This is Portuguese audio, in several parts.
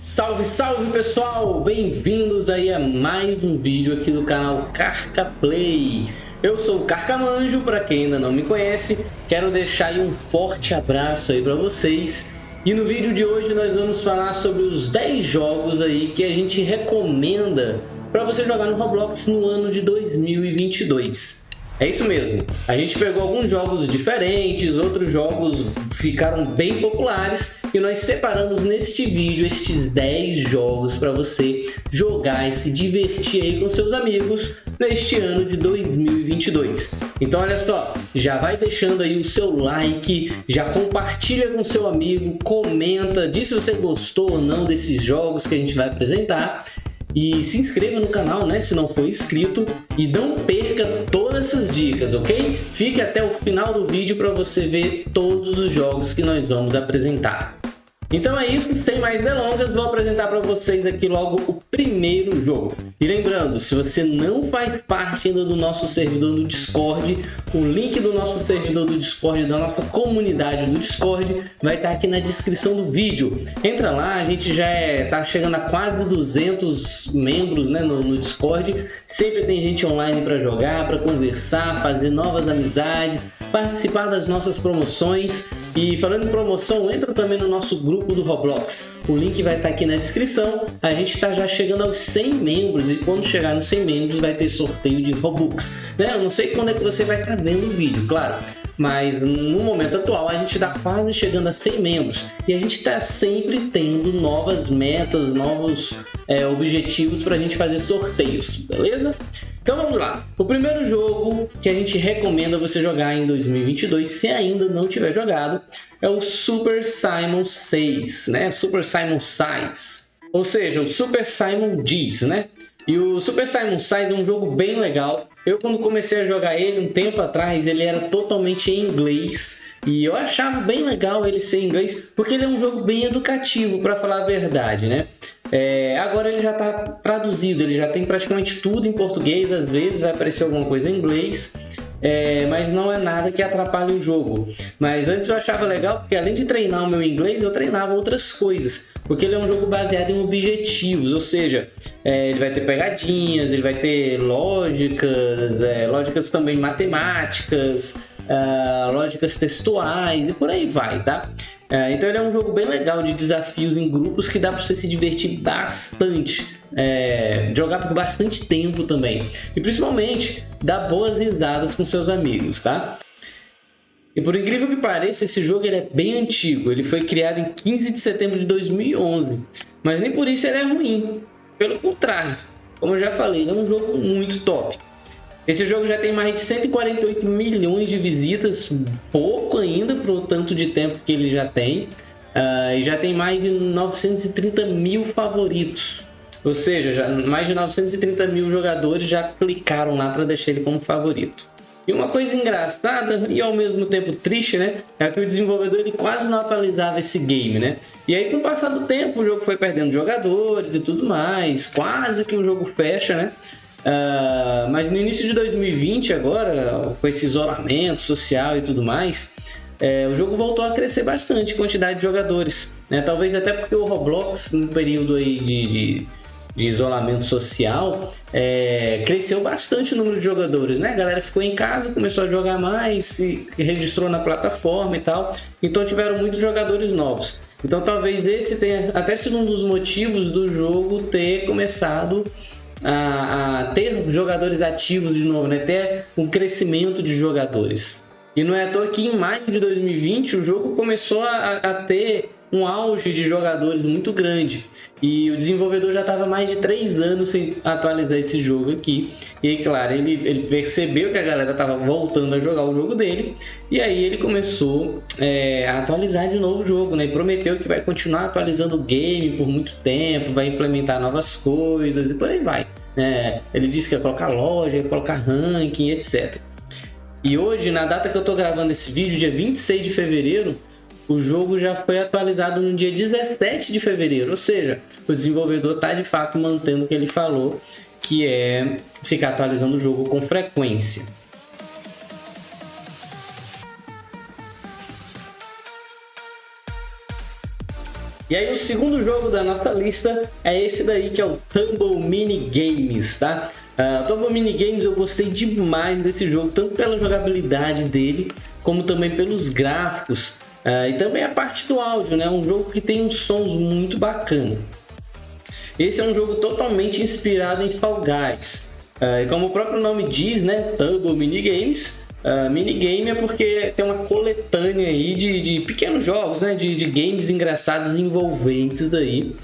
Salve, salve pessoal! Bem-vindos aí a mais um vídeo aqui do canal Carcaplay. Eu sou o Carcamanjo, para quem ainda não me conhece, quero deixar aí um forte abraço aí para vocês. E no vídeo de hoje nós vamos falar sobre os 10 jogos aí que a gente recomenda para você jogar no Roblox no ano de 2022. É isso mesmo, a gente pegou alguns jogos diferentes, outros jogos ficaram bem populares e nós separamos neste vídeo estes 10 jogos para você jogar e se divertir aí com seus amigos neste ano de 2022. Então olha só, já vai deixando aí o seu like, já compartilha com seu amigo, comenta, diz se você gostou ou não desses jogos que a gente vai apresentar. E se inscreva no canal, né, se não for inscrito, e não perca todas essas dicas, ok? Fique até o final do vídeo para você ver todos os jogos que nós vamos apresentar. Então é isso, sem mais delongas, vou apresentar para vocês aqui logo o primeiro jogo. E lembrando, se você não faz parte ainda do nosso servidor do Discord, o link do nosso servidor do Discord, da nossa comunidade do Discord, vai estar aqui na descrição do vídeo. Entra lá, a gente já tá chegando a quase 200 membros, né, no Discord. Sempre tem gente online para jogar, para conversar, fazer novas amizades, participar das nossas promoções. E falando em promoção, entra também no nosso grupo do Roblox. O link vai estar aqui na descrição. A gente está já chegando aos 100 membros e quando chegar nos 100 membros vai ter sorteio de Robux. Eu não sei quando é que você vai estar vendo o vídeo, claro. Mas no momento atual a gente está quase chegando a 100 membros. E a gente está sempre tendo novas metas, novos objetivos para a gente fazer sorteios, beleza? Então vamos lá, o primeiro jogo que a gente recomenda você jogar em 2022, se ainda não tiver jogado, é o Super Simon 6, né? Super Simon Says, ou seja, o Super Simon Diz, né? E o Super Simon Says é um jogo bem legal. Eu quando comecei a jogar ele um tempo atrás, ele era totalmente em inglês. E eu achava bem legal ele ser em inglês, porque ele é um jogo bem educativo, para falar a verdade, né? Agora ele já está traduzido, ele já tem praticamente tudo em português, às vezes vai aparecer alguma coisa em inglês, mas não é nada que atrapalhe o jogo. Mas antes eu achava legal, porque além de treinar o meu inglês, eu treinava outras coisas, porque ele é um jogo baseado em objetivos, ou seja, ele vai ter pegadinhas, ele vai ter lógicas também matemáticas, lógicas textuais e por aí vai, tá? Então ele é um jogo bem legal de desafios em grupos que dá para você se divertir bastante, jogar por bastante tempo também e principalmente dar boas risadas com seus amigos, tá? E por incrível que pareça, esse jogo ele é bem antigo, ele foi criado em 15 de setembro de 2011, mas nem por isso ele é ruim, pelo contrário, como eu já falei, ele é um jogo muito top. Esse jogo já tem mais de 148 milhões de visitas, pouco ainda para o tanto de tempo que ele já tem, e já tem mais de 930 mil favoritos, ou seja, mais de 930 mil jogadores já clicaram lá para deixar ele como favorito. E uma coisa engraçada e ao mesmo tempo triste, né, é que o desenvolvedor ele quase não atualizava esse game, né? E aí com o passar do tempo o jogo foi perdendo jogadores e tudo mais, quase que o jogo fecha, né? Mas no início de 2020 agora, com esse isolamento social e tudo mais, o jogo voltou a crescer bastante a quantidade de jogadores, né? Talvez até porque o Roblox no período aí de isolamento social cresceu bastante o número de jogadores, né? A galera ficou em casa, começou a jogar mais, se registrou na plataforma e tal, então tiveram muitos jogadores novos. Então talvez esse tenha até sido um dos motivos do jogo ter começado a ter jogadores ativos de novo, né? Ter um crescimento de jogadores. E não é à toa que em maio de 2020 o jogo começou a ter um auge de jogadores muito grande. E o desenvolvedor já estava mais de 3 anos sem atualizar esse jogo aqui. E claro, ele percebeu que a galera estava voltando a jogar o jogo dele. E aí ele começou a atualizar de novo o jogo, né? E prometeu que vai continuar atualizando o game por muito tempo, vai implementar novas coisas e por aí vai. Ele disse que ia colocar loja, ia colocar ranking, etc. E hoje, na data que eu estou gravando esse vídeo, dia 26 de fevereiro, o jogo já foi atualizado no dia 17 de fevereiro, ou seja, o desenvolvedor está de fato mantendo o que ele falou, que é ficar atualizando o jogo com frequência. E aí o segundo jogo da nossa lista é esse daí, que é o Tumble Mini Games, tá? Tumble Mini Games, eu gostei demais desse jogo, tanto pela jogabilidade dele, como também pelos gráficos, e também a parte do áudio, né? Um jogo que tem uns sons muito bacanas. Esse é um jogo totalmente inspirado em Fall Guys. E como o próprio nome diz, né? Tumble Mini Games. Minigame é porque tem uma coletânea aí de pequenos jogos, né? De games engraçados e envolventes aí.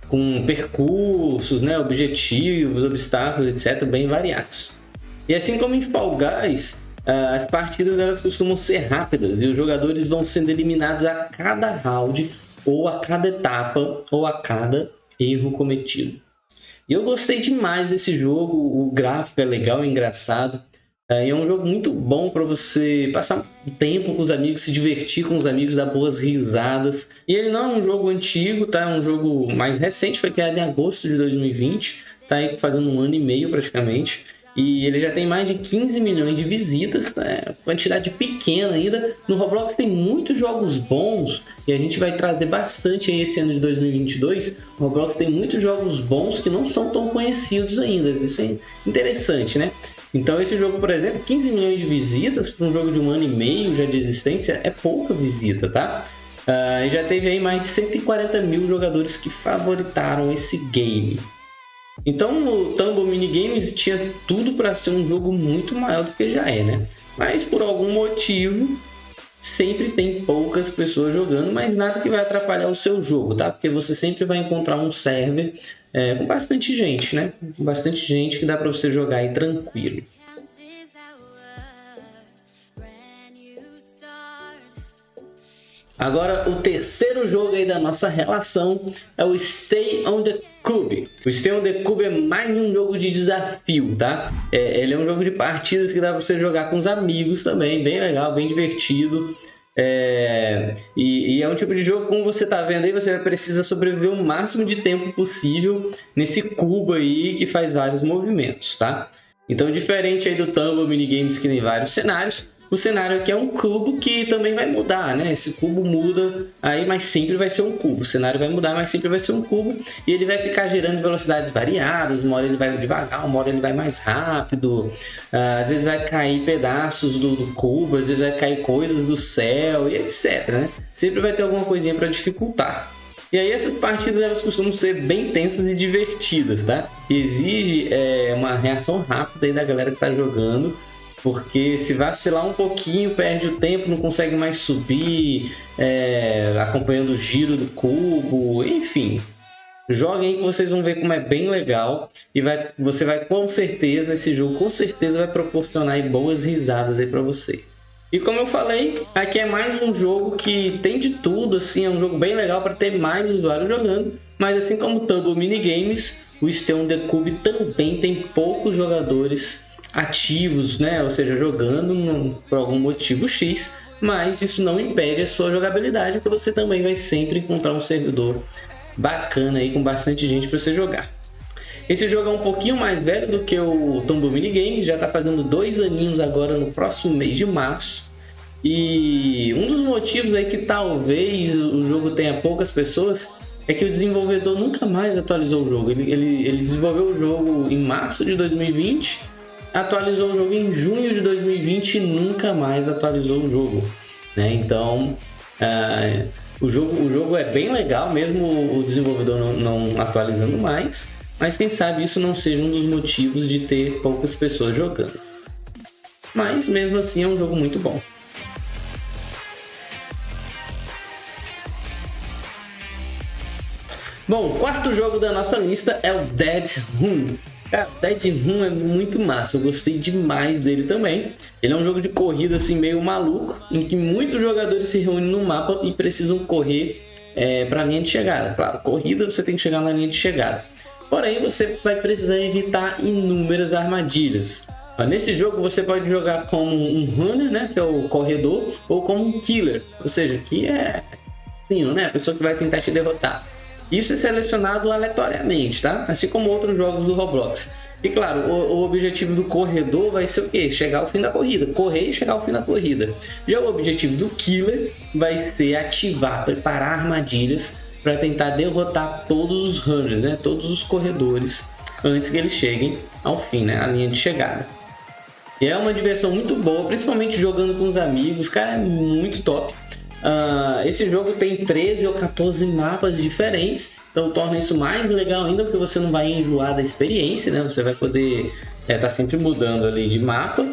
Com percursos, né? Objetivos, obstáculos, etc. bem variados. E assim como em Fall Guys, as partidas elas costumam ser rápidas e os jogadores vão sendo eliminados a cada round, ou a cada etapa, ou a cada erro cometido. E eu gostei demais desse jogo, o gráfico é legal, é engraçado. É um jogo muito bom para você passar tempo com os amigos, se divertir com os amigos, dar boas risadas. E ele não é um jogo antigo, tá? É um jogo mais recente, foi criado em agosto de 2020, tá aí fazendo 1 ano e meio praticamente. E ele já tem mais de 15 milhões de visitas, né? Quantidade pequena ainda. No Roblox tem muitos jogos bons e a gente vai trazer bastante aí esse ano de 2022. O Roblox tem muitos jogos bons que não são tão conhecidos ainda. Isso é interessante, né? Então esse jogo, por exemplo, 15 milhões de visitas para um jogo de 1 ano e meio já de existência é pouca visita, tá? Já teve aí mais de 140 mil jogadores que favoritaram esse game. Então o Tumble Mini Games tinha tudo para ser um jogo muito maior do que já é, né? Mas por algum motivo sempre tem poucas pessoas jogando, mas nada que vai atrapalhar o seu jogo, tá? Porque você sempre vai encontrar um server com bastante gente, né? Com bastante gente que dá para você jogar aí tranquilo. Agora, o terceiro jogo aí da nossa relação é o Stay on the Cube. O Stay on the Cube é mais um jogo de desafio, tá? Ele é um jogo de partidas que dá pra você jogar com os amigos também, bem legal, bem divertido. E é um tipo de jogo, como você tá vendo aí, você precisa sobreviver o máximo de tempo possível nesse cubo aí que faz vários movimentos, tá? Então, diferente aí do Tumble Mini Games, que tem vários cenários, o cenário aqui é um cubo que também vai mudar, né? Esse cubo muda aí, mas sempre vai ser um cubo. O cenário vai mudar, mas sempre vai ser um cubo. E ele vai ficar gerando velocidades variadas. Uma hora ele vai devagar, uma hora ele vai mais rápido. Às vezes vai cair pedaços do cubo, às vezes vai cair coisas do céu e etc, né? Sempre vai ter alguma coisinha para dificultar. E aí essas partidas elas costumam ser bem tensas e divertidas, tá? Exige uma reação rápida aí da galera que tá jogando. Porque se vacilar um pouquinho, perde o tempo, não consegue mais subir, acompanhando o giro do cubo, enfim. Joguem aí que vocês vão ver como é bem legal. E você vai com certeza, esse jogo com certeza vai proporcionar aí boas risadas aí pra você. E como eu falei, aqui é mais um jogo que tem de tudo, assim, é um jogo bem legal para ter mais usuários jogando. Mas assim como o Tumble Mini Games, o Stay on the Cube também tem poucos jogadores ativos, né? Ou seja, jogando por algum motivo X, mas isso não impede a sua jogabilidade, porque você também vai sempre encontrar um servidor bacana aí com bastante gente para você jogar. Esse jogo é um pouquinho mais velho do que o Tumble Mini Games, já está fazendo 2 aninhos agora no próximo mês de março. E um dos motivos aí que talvez o jogo tenha poucas pessoas é que o desenvolvedor nunca mais atualizou o jogo. Ele desenvolveu o jogo em março de 2020, atualizou o jogo em junho de 2020 e nunca mais atualizou o jogo, né? Então o jogo é bem legal, mesmo o desenvolvedor não atualizando mais, mas quem sabe isso não seja um dos motivos de ter poucas pessoas jogando. Mas mesmo assim é um jogo muito bom. Bom, o quarto jogo da nossa lista é o Dead Room. Cara, Dead Room é muito massa, eu gostei demais dele também. Ele é um jogo de corrida assim meio maluco, em que muitos jogadores se reúnem no mapa e precisam correr para a linha de chegada. Claro, corrida você tem que chegar na linha de chegada. Porém, você vai precisar evitar inúmeras armadilhas. Nesse jogo você pode jogar como um runner, né, que é o corredor, ou como um killer, ou seja, que é né, a pessoa que vai tentar te derrotar. Isso é selecionado aleatoriamente, tá? Assim como outros jogos do Roblox. E claro, o objetivo do corredor vai ser o quê? Chegar ao fim da corrida, correr e chegar ao fim da corrida. Já o objetivo do killer vai ser ativar, preparar armadilhas para tentar derrotar todos os runners, né? Todos os corredores antes que eles cheguem ao fim, né? A linha de chegada. E é uma diversão muito boa, principalmente jogando com os amigos, cara, é muito top. Esse jogo tem 13 ou 14 mapas diferentes, então torna isso mais legal ainda, porque você não vai enjoar da experiência, né? Você vai poder tá sempre mudando ali de mapa.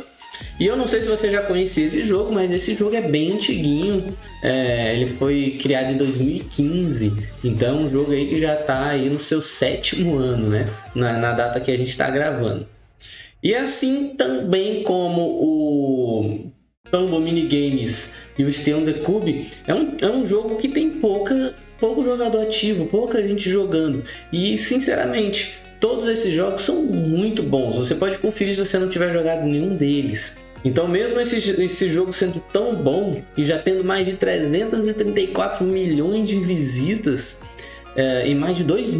E eu não sei se você já conhecia esse jogo, mas esse jogo é bem antiguinho. Ele foi criado em 2015, então é um jogo aí que já está aí no seu 7º ano, né? Na data que a gente está gravando. E assim também como o Tumble Minigames e o Stay on the Cube, é um jogo que tem pouco jogador ativo, pouca gente jogando. E sinceramente, todos esses jogos são muito bons. Você pode conferir se você não tiver jogado nenhum deles. Então mesmo esse jogo sendo tão bom e já tendo mais de 334 milhões de visitas e mais de 2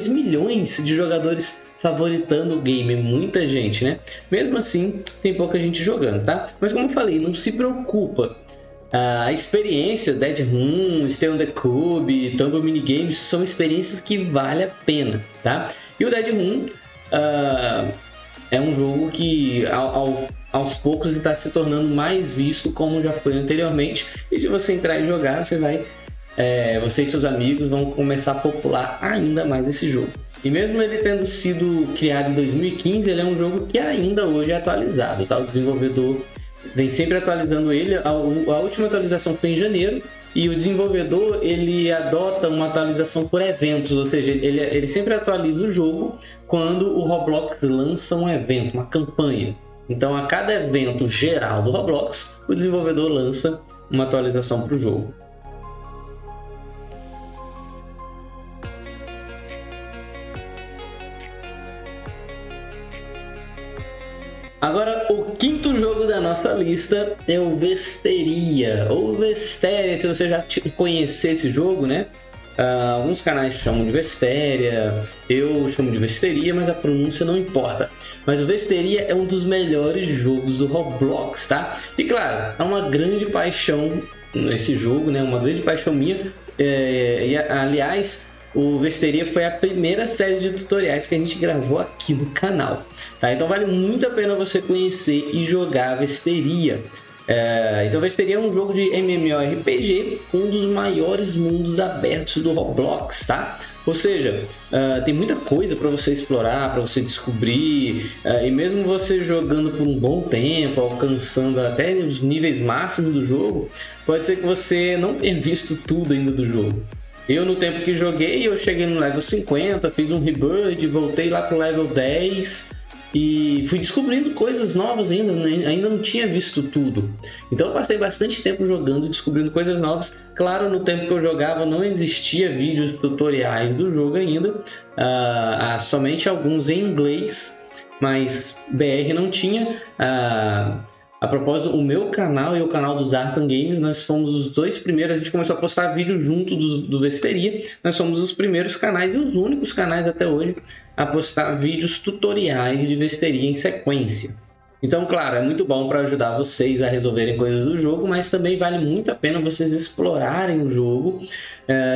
milhões de jogadores favoritando o game, muita gente, né? Mesmo assim, tem pouca gente jogando, tá? Mas como eu falei, não se preocupa. A experiência, Dead Room, Stay on the Cube, Tumble Minigames são experiências que vale a pena, tá? E o Dead Room é um jogo que aos poucos está se tornando mais visto como já foi anteriormente. E se você entrar e jogar, você e seus amigos vão começar a popular ainda mais esse jogo. E mesmo ele tendo sido criado em 2015, ele é um jogo que ainda hoje é atualizado, tá? O desenvolvedor vem sempre atualizando ele. A última atualização foi em janeiro e o desenvolvedor ele adota uma atualização por eventos, ou seja, ele sempre atualiza o jogo quando o Roblox lança um evento, uma campanha. Então a cada evento geral do Roblox, o desenvolvedor lança uma atualização para o jogo. Agora, o quinto jogo da nossa lista é o Vesteria, ou Vestéria, se você já conhecer esse jogo, né? Alguns canais chamam de Vestéria, eu chamo de Vesteria, mas a pronúncia não importa. Mas o Vesteria é um dos melhores jogos do Roblox, tá? E claro, é uma grande paixão esse jogo, né? Uma grande paixão minha. Aliás, o Vesteria foi a primeira série de tutoriais que a gente gravou aqui no canal, tá? Então vale muito a pena você conhecer e jogar Vesteria. Então Vesteria é um jogo de MMORPG com um dos maiores mundos abertos do Roblox, tá? Ou seja, tem muita coisa para você explorar, para você descobrir, e mesmo você jogando por um bom tempo, alcançando até os níveis máximos do jogo, pode ser que você não tenha visto tudo ainda do jogo. Eu, no tempo que joguei, eu cheguei no level 50, fiz um rebirth, voltei lá pro level 10 e fui descobrindo coisas novas ainda não tinha visto tudo. Então eu passei bastante tempo jogando e descobrindo coisas novas. Claro, no tempo que eu jogava não existia vídeos tutoriais do jogo ainda, somente alguns em inglês, mas BR não tinha. A propósito, o meu canal e o canal do Zartan Games, nós fomos os dois primeiros. A gente começou a postar vídeo junto do Vesteria. Nós somos os primeiros canais e os únicos canais até hoje a postar vídeos tutoriais de Vesteria em sequência. Então, claro, é muito bom para ajudar vocês a resolverem coisas do jogo, mas também vale muito a pena vocês explorarem o jogo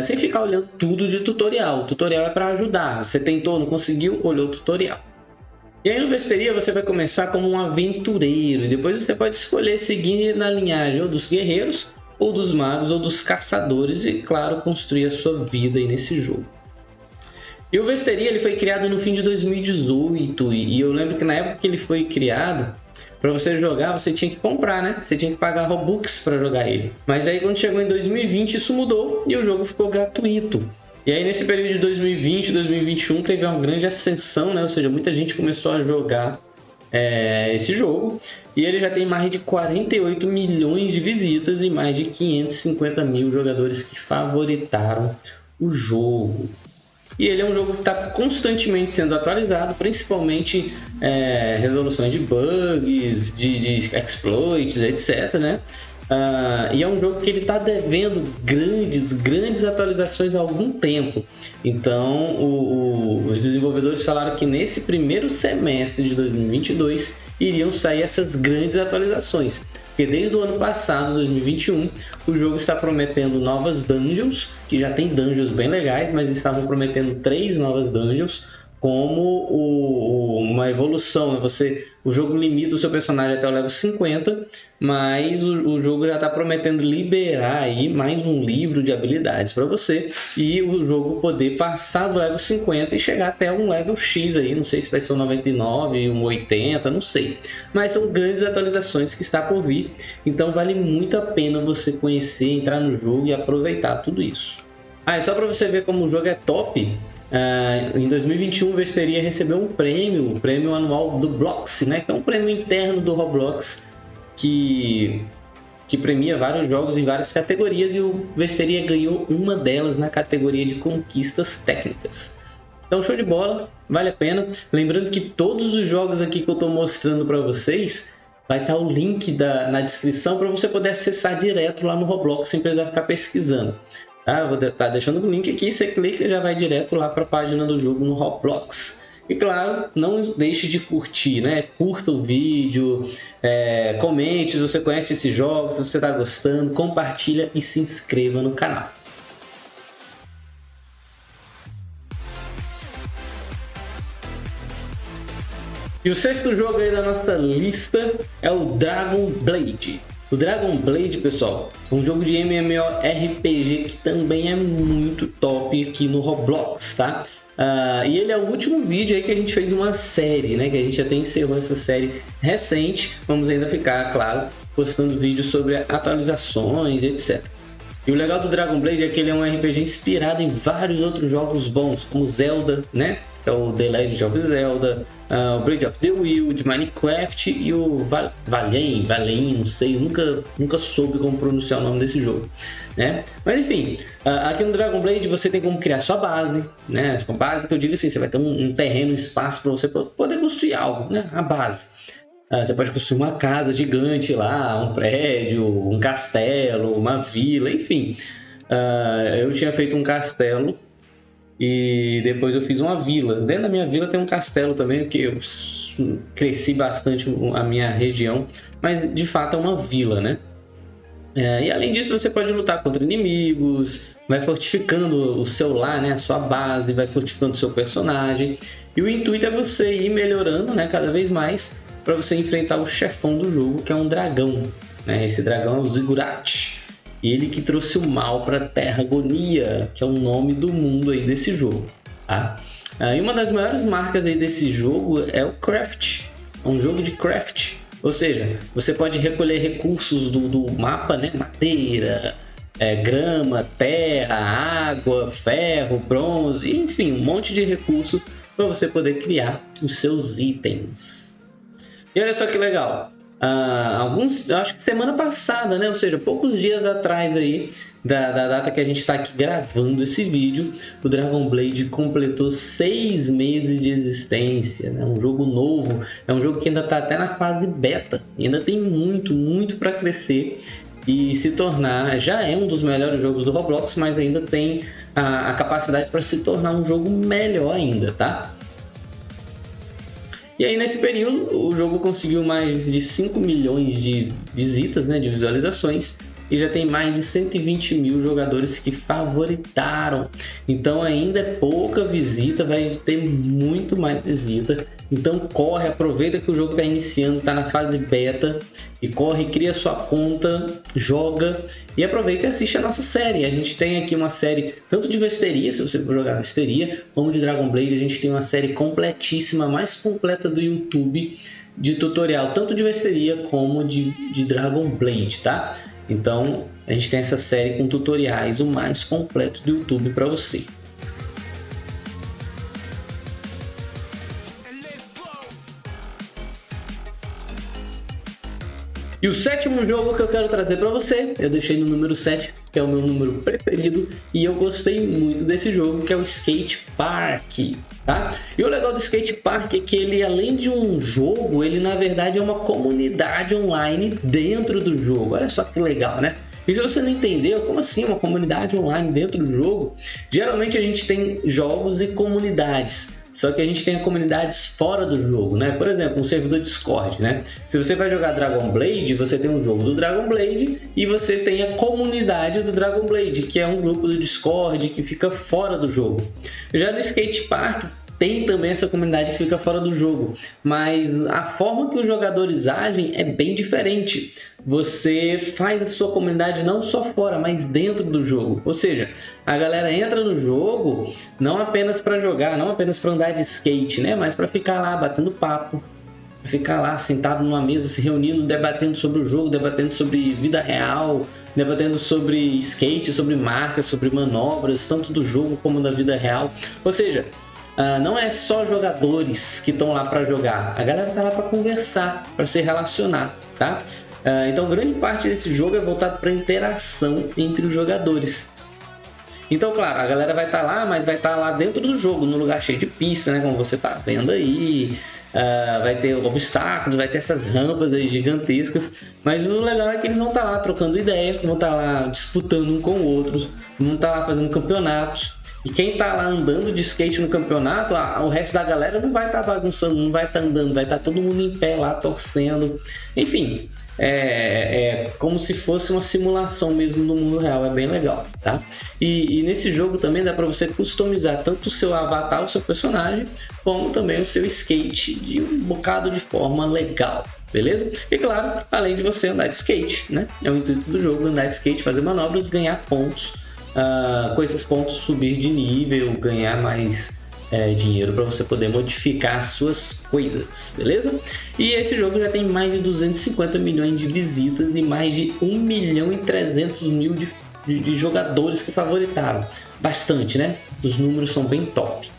sem ficar olhando tudo de tutorial. O tutorial é para ajudar. Você tentou, não conseguiu, olhou o tutorial. E aí no Vesteria você vai começar como um aventureiro e depois você pode escolher seguir na linhagem ou dos guerreiros, ou dos magos, ou dos caçadores e, claro, construir a sua vida aí nesse jogo. E o Vesteria ele foi criado no fim de 2018 e eu lembro que na época que ele foi criado, para você jogar você tinha que comprar, né? Você tinha que pagar Robux para jogar ele. Mas aí quando chegou em 2020 isso mudou e o jogo ficou gratuito. E aí nesse período de 2020 e 2021 teve uma grande ascensão, né? Ou seja, muita gente começou a jogar esse jogo. E ele já tem mais de 48 milhões de visitas e mais de 550 mil jogadores que favoritaram o jogo. E ele é um jogo que está constantemente sendo atualizado, principalmente resoluções de bugs, de exploits, etc, né? E é um jogo que ele está devendo grandes atualizações há algum tempo. Então os desenvolvedores falaram que nesse primeiro semestre de 2022 iriam sair essas grandes atualizações. Porque desde o ano passado, 2021, o jogo está prometendo novas dungeons, que já tem dungeons bem legais, mas eles estavam prometendo 3 novas dungeons, como uma evolução, né? O jogo limita o seu personagem até o level 50, mas o jogo já está prometendo liberar aí mais um livro de habilidades para você e o jogo poder passar do level 50 e chegar até um level X aí, não sei se vai ser um 99, um 80, não sei, mas são grandes atualizações que está por vir, então vale muito a pena você conhecer, entrar no jogo e aproveitar tudo isso. E só para você ver como o jogo é top, em 2021 o Vesteria recebeu um prêmio anual do Bloxy, né, que é um prêmio interno do Roblox que premia vários jogos em várias categorias, e o Vesteria ganhou uma delas na categoria de conquistas técnicas. Então show de bola, vale a pena. Lembrando que todos os jogos aqui que eu estou mostrando para vocês vai estar o link na descrição para você poder acessar direto lá no Roblox sem precisar ficar pesquisando. Vou estar deixando o link aqui, você clica e já vai direto lá para a página do jogo no Roblox. E claro, não deixe de curtir, né? Curta o vídeo, comente se você conhece esses jogos, se você está gostando, compartilha e se inscreva no canal. E o sexto jogo aí da nossa lista é o Dragon Blade. O Dragon Blade, pessoal, é um jogo de MMORPG que também é muito top aqui no Roblox, tá? E ele é o último vídeo aí que a gente fez uma série, né? Que a gente até encerrou essa série recente. Vamos ainda ficar, claro, postando vídeos sobre atualizações, etc. E o legal do Dragon Blade é que ele é um RPG inspirado em vários outros jogos bons, como Zelda, né? Que é o The Legend of Zelda, o Breath of the Wild, Minecraft e o Valheim, não sei, nunca soube como pronunciar o nome desse jogo, né? Mas enfim, aqui no Dragon Blade você tem como criar sua base, né? A base que eu digo assim, você vai ter um terreno, um espaço para você poder construir algo, né? A base. Você pode construir uma casa gigante lá, um prédio, um castelo, uma vila, enfim. Eu tinha feito um castelo e depois eu fiz uma vila. Dentro da minha vila tem um castelo também, porque eu cresci bastante a minha região, mas de fato é uma vila, né? E além disso você pode lutar contra inimigos, vai fortificando o seu lar, né? A sua base, vai fortificando o seu personagem. E o intuito é você ir melhorando, né? Cada vez mais, para você enfrentar o chefão do jogo, que é um dragão, né? Esse dragão é o Ziggurat. Ele que trouxe o mal para a Terragonia, que é o nome do mundo aí desse jogo, tá? E uma das maiores marcas aí desse jogo é o craft. É um jogo de craft, ou seja, você pode recolher recursos do mapa, né? Madeira, grama, terra, água, ferro, bronze, enfim, um monte de recurso para você poder criar os seus itens. E olha só que legal. Acho que semana passada, né? Ou seja, poucos dias atrás aí da data que a gente está aqui gravando esse vídeo, o Dragon Blade completou 6 meses de existência, né? Um jogo novo, é um jogo que ainda está até na fase beta, ainda tem muito para crescer e se tornar, já é um dos melhores jogos do Roblox, mas ainda tem a capacidade para se tornar um jogo melhor ainda, tá? E aí nesse período o jogo conseguiu mais de 5 milhões de visitas, né, de visualizações, e já tem mais de 120 mil jogadores que favoritaram. Então ainda é pouca visita, vai ter muito mais visita. Então corre, aproveita que o jogo está iniciando, está na fase beta, e corre, cria sua conta, joga e aproveita e assiste a nossa série. A gente tem aqui uma série tanto de Vesteria, se você for jogar Vesteria, como de Dragon Blade. A gente tem uma série completíssima, mais completa do YouTube, de tutorial, tanto de Vesteria como de Dragon Blade, tá? Então a gente tem essa série com tutoriais, o mais completo do YouTube para você. E E o sétimo jogo que eu quero trazer para você, eu deixei no número 7, que é o meu número preferido, e eu gostei muito desse jogo, que é o Skate Park, tá? E o legal do Skate Park é que ele, além de um jogo, ele na verdade é uma comunidade online dentro do jogo. Olha só que legal, né? E se você não entendeu, como assim uma comunidade online dentro do jogo? Geralmente a gente tem jogos e comunidades. Só que a gente tem comunidades fora do jogo, né? Por exemplo, um servidor Discord, né? Se você vai jogar Dragon Blade, você tem um jogo do Dragon Blade e você tem a comunidade do Dragon Blade, que é um grupo do Discord que fica fora do jogo. Já no Skate Park tem também essa comunidade que fica fora do jogo, mas a forma que os jogadores agem é bem diferente. Você faz a sua comunidade não só fora, mas dentro do jogo. Ou seja, a galera entra no jogo não apenas para jogar, não apenas para andar de skate, né? Mas para ficar lá batendo papo, ficar lá sentado numa mesa, se reunindo, debatendo sobre o jogo, debatendo sobre vida real, debatendo sobre skate, sobre marcas, sobre manobras, tanto do jogo como da vida real. Ou seja, não é só jogadores que estão lá para jogar, a galera está lá para conversar, para se relacionar, tá? Então grande parte desse jogo é voltado para interação entre os jogadores. Então, claro, a galera vai estar lá, mas vai estar lá dentro do jogo, num lugar cheio de pista, né? Como você está vendo aí. Vai ter obstáculos, vai ter essas rampas aí gigantescas. Mas o legal é que eles vão estar lá trocando ideias, vão estar lá disputando um com o outro, vão estar lá fazendo campeonatos. E quem está lá andando de skate no campeonato, o resto da galera não vai estar bagunçando, não vai estar andando, vai estar todo mundo em pé lá torcendo. Enfim, é como se fosse uma simulação mesmo do mundo real, é bem legal, tá? E nesse jogo também dá para você customizar tanto o seu avatar, o seu personagem, como também o seu skate de um bocado de forma legal, beleza? E claro, além de você andar de skate, né? É o intuito do jogo, andar de skate, fazer manobras, ganhar pontos, com esses pontos subir de nível, ganhar mais dinheiro para você poder modificar suas coisas, beleza? E esse jogo já tem mais de 250 milhões de visitas e mais de 1.300.000 de jogadores que favoritaram. Bastante, né? Os números são bem top.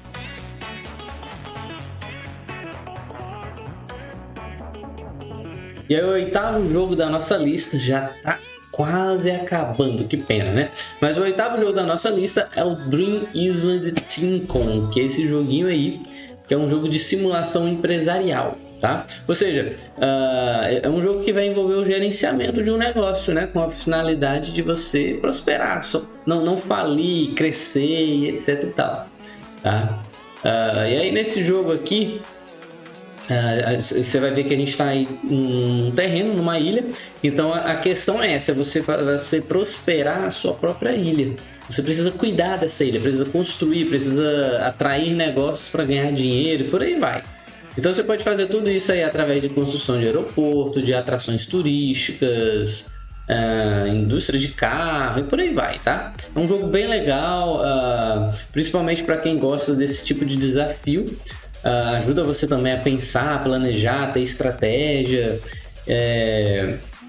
E aí, o oitavo jogo da nossa lista já tá quase acabando, que pena, né? Mas o oitavo jogo da nossa lista é o Dream Island Tycoon, que é esse joguinho aí, que é um jogo de simulação empresarial, tá? Ou seja, é um jogo que vai envolver o gerenciamento de um negócio, né? Com a finalidade de você prosperar, não falir, crescer e etc e tal, tá? E aí nesse jogo aqui, você vai ver que a gente está em um terreno, numa ilha. Então a questão é essa: você prosperar a sua própria ilha. Você precisa cuidar dessa ilha, precisa construir, precisa atrair negócios para ganhar dinheiro e por aí vai. Então você pode fazer tudo isso aí através de construção de aeroporto, de atrações turísticas, indústria de carro e por aí vai, tá? É um jogo bem legal, principalmente para quem gosta desse tipo de desafio. Ajuda você também a pensar, planejar, ter estratégia.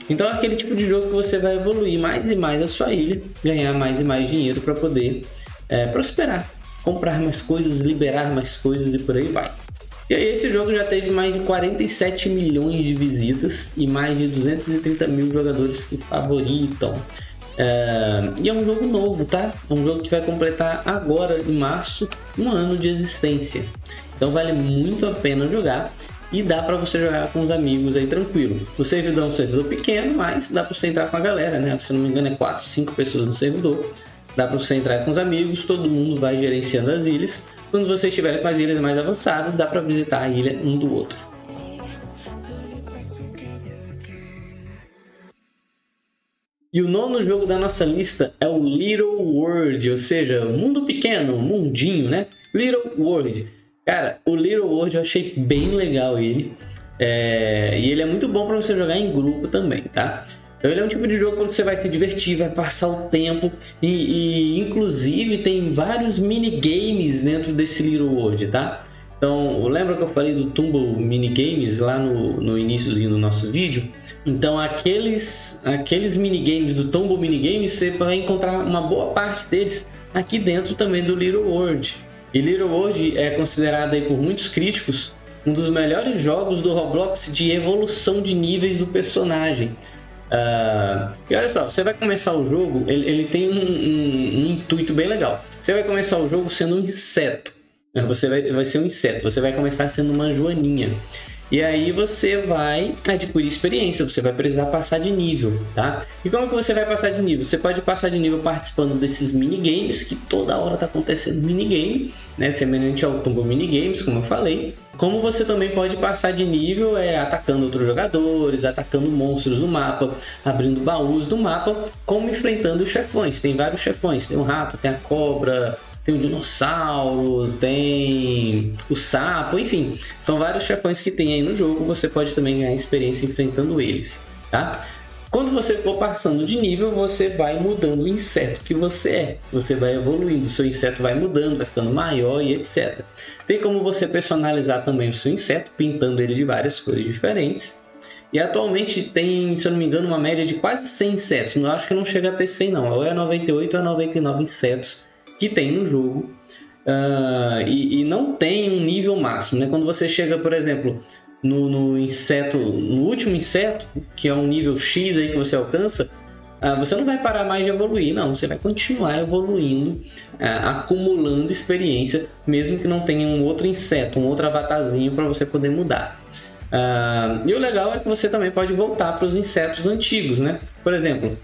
Então é aquele tipo de jogo que você vai evoluir mais e mais a sua ilha, ganhar mais e mais dinheiro para poder prosperar, comprar mais coisas, liberar mais coisas e por aí vai. E aí esse jogo já teve mais de 47 milhões de visitas e mais de 230 mil jogadores que favoritam. E é um jogo novo, tá? É um jogo que vai completar agora, em março, 1 ano de existência. Então vale muito a pena jogar e dá para você jogar com os amigos aí tranquilo. O servidor é um servidor pequeno, mas dá para você entrar com a galera, né? Se não me engano é 4, 5 pessoas no servidor. Dá para você entrar com os amigos, todo mundo vai gerenciando as ilhas. Quando você estiver com as ilhas mais avançadas, dá para visitar a ilha um do outro. E o nono jogo da nossa lista é o Little World, ou seja, mundo pequeno, mundinho, né? Little World. Cara, o Little World eu achei bem legal ele. E ele é muito bom para você jogar em grupo também, tá? Então ele é um tipo de jogo onde você vai se divertir, vai passar o tempo. E inclusive tem vários minigames dentro desse Little World, tá? Então, lembra que eu falei do Tumble Minigames lá no iniciozinho do nosso vídeo? Então aqueles minigames do Tumble Minigames, você vai encontrar uma boa parte deles aqui dentro também do Little World. E Little World é considerado aí por muitos críticos um dos melhores jogos do Roblox de evolução de níveis do personagem. E olha só, você vai começar o jogo, ele tem um intuito bem legal. Você vai começar o jogo sendo um inseto, né? Você vai ser um inseto, você vai começar sendo uma joaninha. E aí você vai adquirir experiência, você vai precisar passar de nível, tá? E como que você vai passar de nível? Você pode passar de nível participando desses minigames, que toda hora tá acontecendo minigame, né? Semelhante ao Tumble Minigames, como eu falei. Como você também pode passar de nível atacando outros jogadores, atacando monstros do mapa, abrindo baús do mapa, como enfrentando os chefões. Tem vários chefões, tem o rato, tem a cobra, tem o dinossauro, tem o sapo, enfim. São vários chefões que tem aí no jogo, você pode também ganhar experiência enfrentando eles, tá? Quando você for passando de nível, você vai mudando o inseto que você é. Você vai evoluindo, o seu inseto vai mudando, vai ficando maior e etc. Tem como você personalizar também o seu inseto, pintando ele de várias cores diferentes. E atualmente tem, se eu não me engano, uma média de quase 100 insetos. Eu acho que não chega a ter 100 não, ou é 98 ou é 99 insetos que tem no jogo. E não tem um nível máximo, né? Quando você chega, por exemplo, no último inseto, que é um nível X aí que você alcança, você não vai parar mais de evoluir, não. Você vai continuar evoluindo, acumulando experiência, mesmo que não tenha um outro inseto, um outro avatarzinho para você poder mudar. E o legal é que você também pode voltar para os insetos antigos, né? Por exemplo,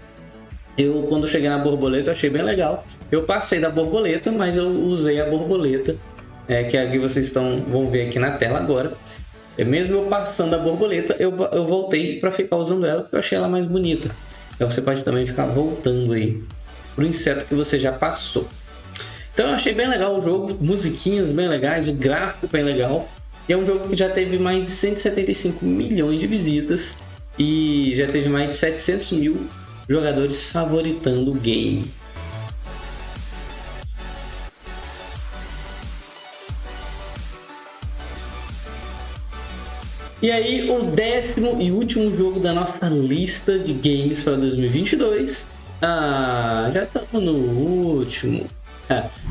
quando cheguei na borboleta, eu achei bem legal. Eu passei da borboleta, mas eu usei a borboleta, que aqui vocês vão ver aqui na tela agora. Mesmo eu passando a borboleta, eu voltei para ficar usando ela, porque eu achei ela mais bonita. Então você pode também ficar voltando aí pro inseto que você já passou. Então eu achei bem legal o jogo, musiquinhas bem legais, o gráfico bem legal. E é um jogo que já teve mais de 175 milhões de visitas e já teve mais de 700 mil jogadores favoritando o game. E aí, o 10º e último jogo da nossa lista de games para 2022. Já estamos no último.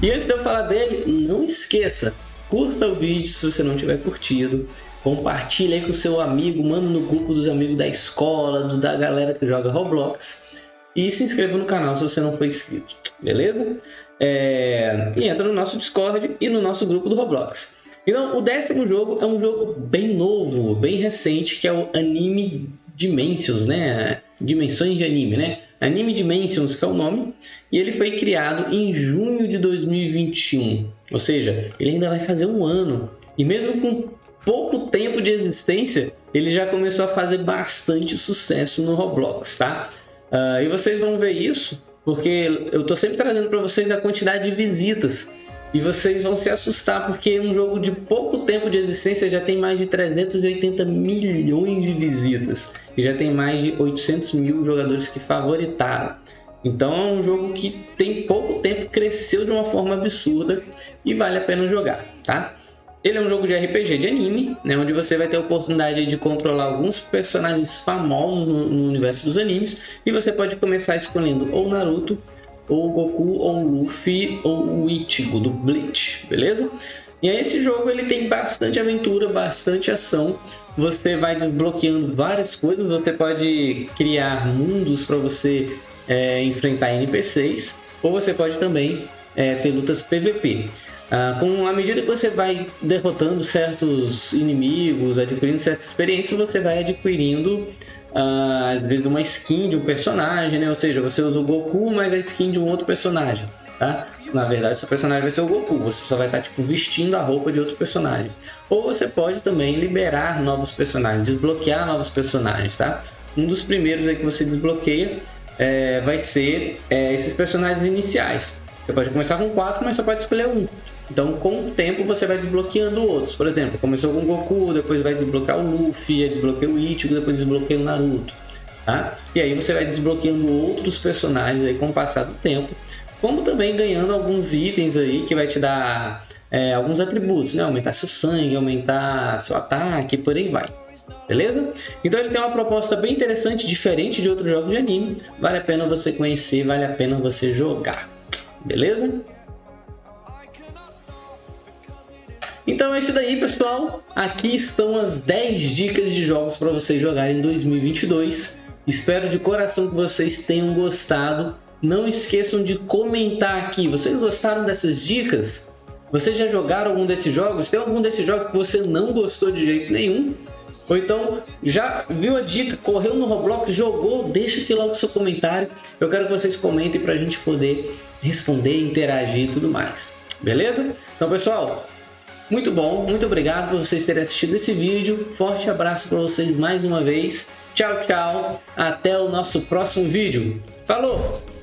E antes de eu falar dele, não esqueça, curta o vídeo se você não tiver curtido. Compartilha aí com o seu amigo, manda no grupo dos amigos da escola, da galera que joga Roblox. E se inscreva no canal se você não for inscrito, beleza? E entra no nosso Discord e no nosso grupo do Roblox. Então, o 10º jogo é um jogo bem novo, bem recente, que é o Anime Dimensions, né? Dimensões de anime, né? Anime Dimensions, que é o nome, e ele foi criado em junho de 2021, ou seja, ele ainda vai fazer um ano. E mesmo com pouco tempo de existência, ele já começou a fazer bastante sucesso no Roblox, tá? E vocês vão ver isso, porque eu tô sempre trazendo para vocês a quantidade de visitas. E vocês vão se assustar, porque um jogo de pouco tempo de existência já tem mais de 380 milhões de visitas. E já tem mais de 800 mil jogadores que favoritaram. Então é um jogo que tem pouco tempo, cresceu de uma forma absurda e vale a pena jogar, tá? Ele é um jogo de RPG de anime, né, onde você vai ter a oportunidade de controlar alguns personagens famosos no universo dos animes. E você pode começar escolhendo ou Naruto, ou Goku, ou Luffy, ou o Ichigo do Bleach, beleza? E aí esse jogo ele tem bastante aventura, bastante ação. Você vai desbloqueando várias coisas, você pode criar mundos para você enfrentar NPCs, ou você pode também ter lutas PVP. À medida que você vai derrotando certos inimigos, adquirindo certa experiência, você vai adquirindo às vezes uma skin de um personagem, né? Ou seja, você usa o Goku, mas a skin de um outro personagem, tá? Na verdade, seu personagem vai ser o Goku, você só vai estar vestindo a roupa de outro personagem. Ou você pode também liberar novos personagens, desbloquear novos personagens, tá? Um dos primeiros aí que você desbloqueia vai ser esses personagens iniciais. Você pode começar com 4, mas só pode escolher um. Então, com o tempo, você vai desbloqueando outros. Por exemplo, começou com o Goku, depois vai desbloquear o Luffy, desbloqueia o Ichigo, depois desbloqueia o Naruto, tá? E aí você vai desbloqueando outros personagens aí com o passar do tempo, como também ganhando alguns itens aí que vai te dar alguns atributos, né? Aumentar seu sangue, aumentar seu ataque, por aí vai. Beleza? Então ele tem uma proposta bem interessante, diferente de outros jogos de anime. Vale a pena você conhecer, vale a pena você jogar. Beleza? Então é isso daí, pessoal. Aqui estão as 10 dicas de jogos para vocês jogarem em 2022. Espero de coração que vocês tenham gostado. Não esqueçam de comentar aqui. Vocês gostaram dessas dicas? Vocês já jogaram algum desses jogos? Tem algum desses jogos que você não gostou de jeito nenhum? Ou então já viu a dica, correu no Roblox, jogou? Deixa aqui logo o seu comentário. Eu quero que vocês comentem para a gente poder responder, interagir e tudo mais. Beleza? Então, pessoal, muito bom. Muito obrigado por vocês terem assistido esse vídeo. Forte abraço para vocês mais uma vez. Tchau, tchau. Até o nosso próximo vídeo. Falou!